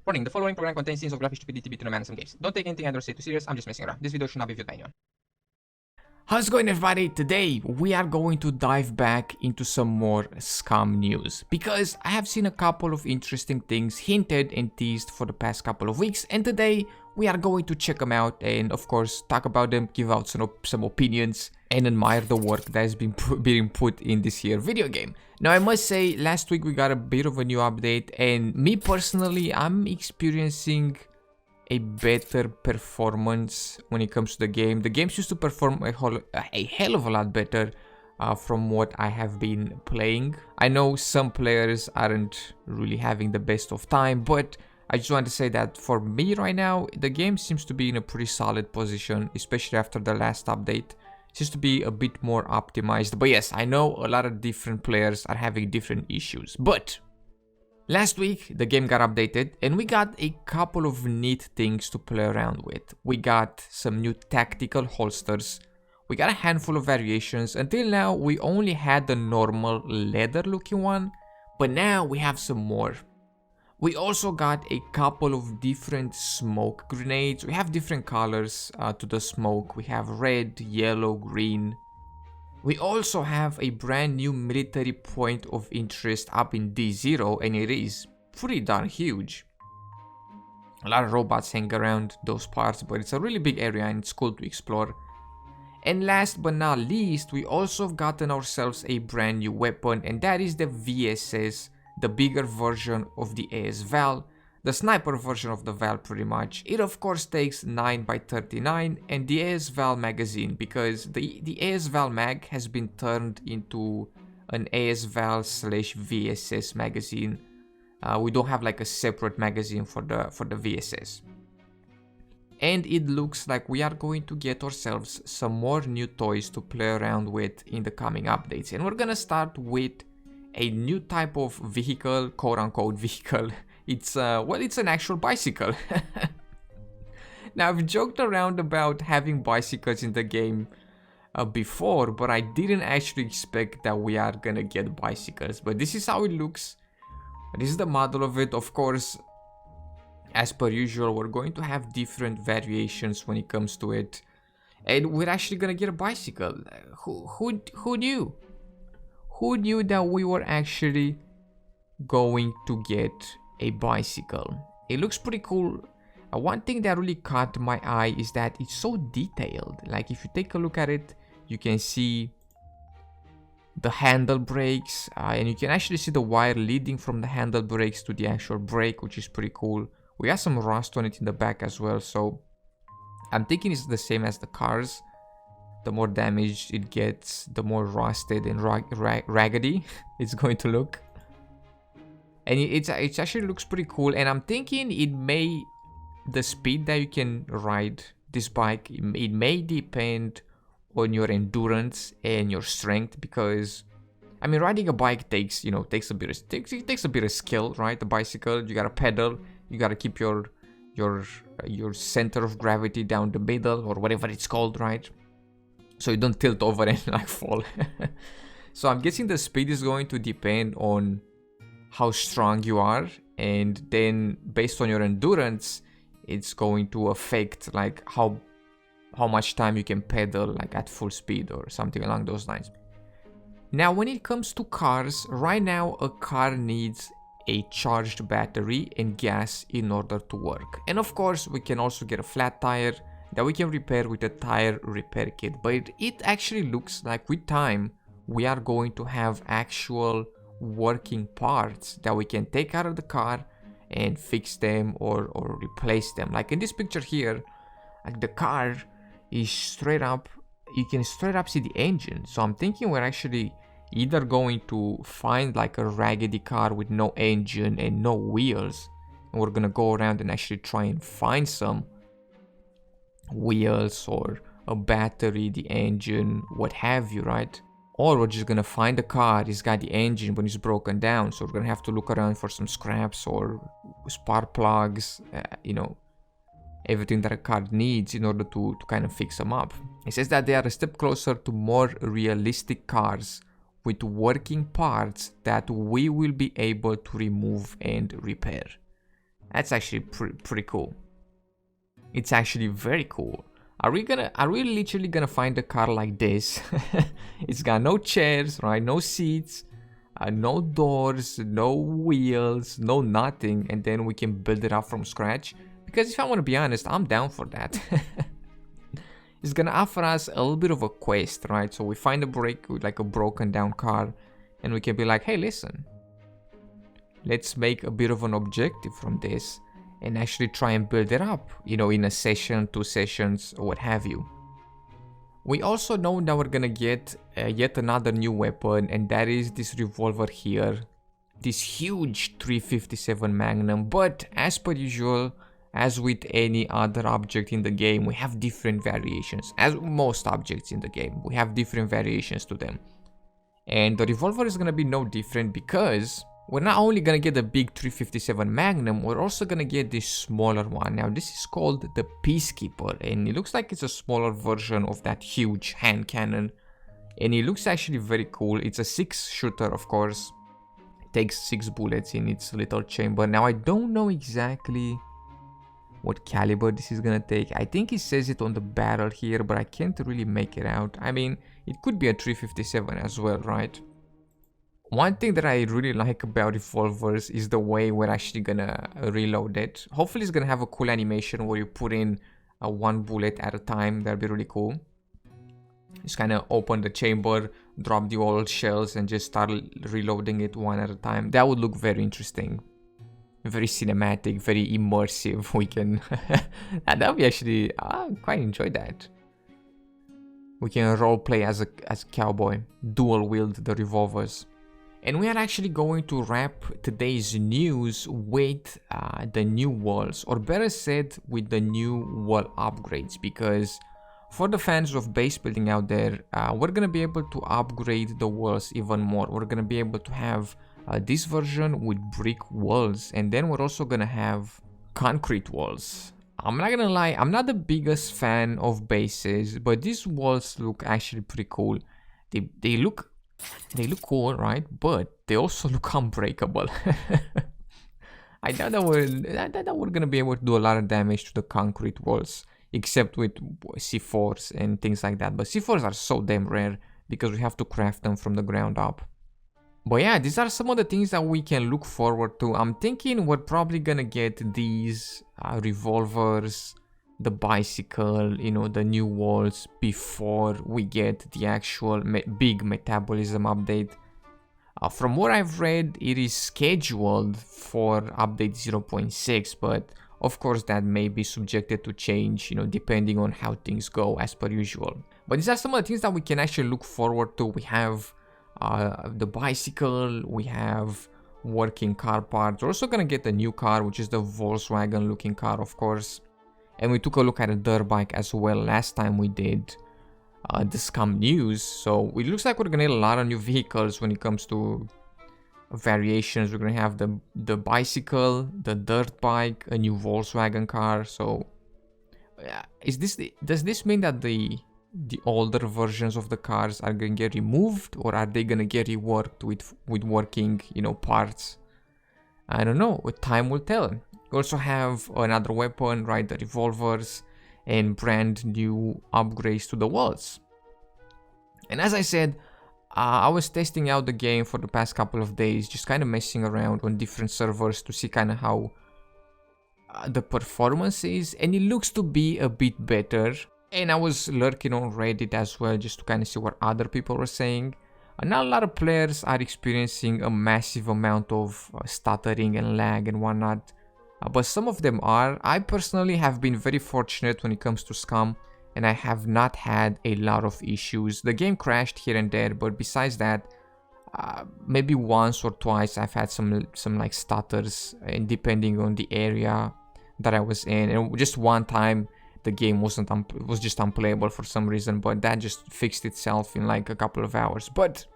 Warning, the following program contains scenes of graphic stupidity between a man and some games. Don't take anything I don't say too serious, I'm just messing around. This video should not be viewed by anyone. How's it going, everybody? Today we are going to dive back into some more Scum news because I have seen a couple of interesting things hinted and teased for the past couple of weeks, and today we are going to check them out and of course talk about them, give out some opinions and admire the work that has been being put in this here video game. Now I must say, last week we got a bit of a new update, and me personally, I'm experiencing a better performance when it comes to the game. The games used to perform a hell of a lot better from what I have been playing. I know some players aren't really having the best of time, but I just want to say that for me right now, the game seems to be in a pretty solid position, especially after the last update. It seems to be a bit more optimized. But yes, I know a lot of different players are having different issues. But last week, the game got updated and we got a couple of neat things to play around with. We got some new tactical holsters. We got a handful of variations. Until now, we only had the normal leather looking one, but now we have some more. We also got a couple of different smoke grenades. We have different colors to the smoke. We have red, yellow, green. We also have a brand new military point of interest up in D0, and it is pretty darn huge. A lot of robots hang around those parts, but it's a really big area and it's cool to explore. And last but not least, we also have gotten ourselves a brand new weapon, and that is the VSS, the bigger version of the AS Val, the sniper version of the Val pretty much. It of course takes 9x39 and the AS Val magazine, because the AS Val mag has been turned into an AS Val / VSS magazine. We don't have like a separate magazine for the VSS. And it looks like we are going to get ourselves some more new toys to play around with in the coming updates. And we're gonna start with a new type of vehicle, quote-unquote vehicle. It's it's an actual bicycle. Now, I've joked around about having bicycles in the game before, but I didn't actually expect that we are gonna get bicycles. But this is how it looks. This is the model of it. Of course, as per usual, we're going to have different variations when it comes to it. And we're actually gonna get a bicycle. Who knew? Who knew that we were actually going to get a bicycle? It looks pretty cool. One thing that really caught my eye is that it's so detailed. Like, if you take a look at it, you can see the handle brakes, and you can actually see the wire leading from the handle brakes to the actual brake, which is pretty cool. We have some rust on it in the back as well, so I'm thinking it's the same as the cars. The more damage it gets, the more rusted and raggedy it's going to look. And it actually looks pretty cool, and I'm thinking the speed that you can ride this bike, it may depend on your endurance and your strength, because I mean, riding a bike takes a bit of skill, right? The bicycle, you gotta pedal, you gotta keep your center of gravity down the middle, or whatever it's called, right? So you don't tilt over and like fall. So I'm guessing the speed is going to depend on how strong you are, and then based on your endurance, it's going to affect like how much time you can pedal like at full speed or something along those lines. Now, when it comes to cars, right now a car needs a charged battery and gas in order to work. And of course, we can also get a flat tire that we can repair with a tire repair kit. But it actually looks like with time, we are going to have actual working parts that we can take out of the car and fix them or replace them. Like in this picture here, like the car is straight up, you can straight up see the engine. So I'm thinking we're actually either going to find like a raggedy car with no engine and no wheels, and we're gonna go around and actually try and find some wheels or a battery, the engine, what have you, right? Or we're just gonna find a car, it's got the engine but it's broken down, so we're gonna have to look around for some scraps or spark plugs, everything that a car needs in order to kind of fix them up. It says that they are a step closer to more realistic cars with working parts that we will be able to remove and repair. That's actually pretty cool. It's actually very cool. Are we literally gonna find a car like this? It's got no chairs, right? No seats, no doors, no wheels, no nothing, and then we can build it up from scratch? Because if I want to be honest, I'm down for that. It's gonna offer us a little bit of a quest, right? So we find a break with like a broken down car, and we can be like, hey, listen, let's make a bit of an objective from this and actually try and build it up, you know, in a session, 2 sessions, or what have you. We also know that we're gonna get yet another new weapon, and that is this revolver here, this huge 357 Magnum. But as per usual, as with any other object in the game, we have different variations. As most objects in the game, we have different variations to them. And the revolver is gonna be no different, because we're not only gonna get the big 357 Magnum, we're also gonna get this smaller one. Now this is called the Peacekeeper, and it looks like it's a smaller version of that huge hand cannon. And it looks actually very cool. It's a 6 shooter, of course. It takes 6 bullets in its little chamber. Now I don't know exactly what caliber this is gonna take. I think it says it on the barrel here, but I can't really make it out. I mean, it could be a 357 as well, right? One thing that I really like about revolvers is the way we're actually gonna reload it. Hopefully it's gonna have a cool animation where you put in 1 bullet at a time. That'd be really cool. Just kind of open the chamber, drop the old shells, and just start reloading it one at a time. That would look very interesting. Very cinematic, very immersive. We can... that would be actually... I quite enjoy that. We can roleplay as a cowboy, dual wield the revolvers. And we are actually going to wrap today's news with the new walls, or better said, with the new wall upgrades, because for the fans of base building out there, we're going to be able to upgrade the walls even more. We're going to be able to have this version with brick walls, and then we're also going to have concrete walls. I'm not gonna lie, I'm not the biggest fan of bases, but these walls look actually pretty cool. They look cool, right? But they also look unbreakable. I doubt that we're gonna be able to do a lot of damage to the concrete walls, except with C4s and things like that. But C4s are so damn rare because we have to craft them from the ground up. But yeah, these are some of the things that we can look forward to. I'm thinking we're probably gonna get these revolvers, the bicycle, you know, the new walls before we get the actual big metabolism update. From what I've read, it is scheduled for update 0.6, but of course that may be subjected to change, you know, depending on how things go as per usual. But these are some of the things that we can actually look forward to. We have the bicycle, we have working car parts. We're also gonna get a new car, which is the Volkswagen looking car, of course. And we took a look at a dirt bike as well last time we did the Scum news. So it looks like we're gonna get a lot of new vehicles when it comes to variations. We're gonna have the bicycle, the dirt bike, a new Volkswagen car. So does this mean that the older versions of the cars are gonna get removed, or are they gonna get reworked with working, you know, parts? I don't know, time will tell. We also have another weapon, right, the revolvers, and brand new upgrades to the walls. And as I said, I was testing out the game for the past couple of days, just kind of messing around on different servers to see kind of how the performance is, and it looks to be a bit better. And I was lurking on Reddit as well, just to kind of see what other people were saying. Not a lot of players are experiencing a massive amount of stuttering and lag and whatnot, but some of them are. I personally have been very fortunate when it comes to Scum, and I have not had a lot of issues. The game crashed here and there, but besides that, maybe once or twice I've had some like stutters, and depending on the area that I was in. And just one time the game was just unplayable for some reason, but that just fixed itself in like a couple of hours. But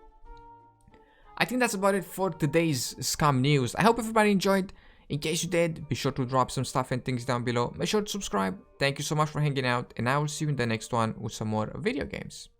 I think that's about it for today's Scum news. I hope everybody enjoyed. In case you did, be sure to drop some stuff and things down below. Make sure to subscribe. Thank you so much for hanging out, and I will see you in the next one with some more video games.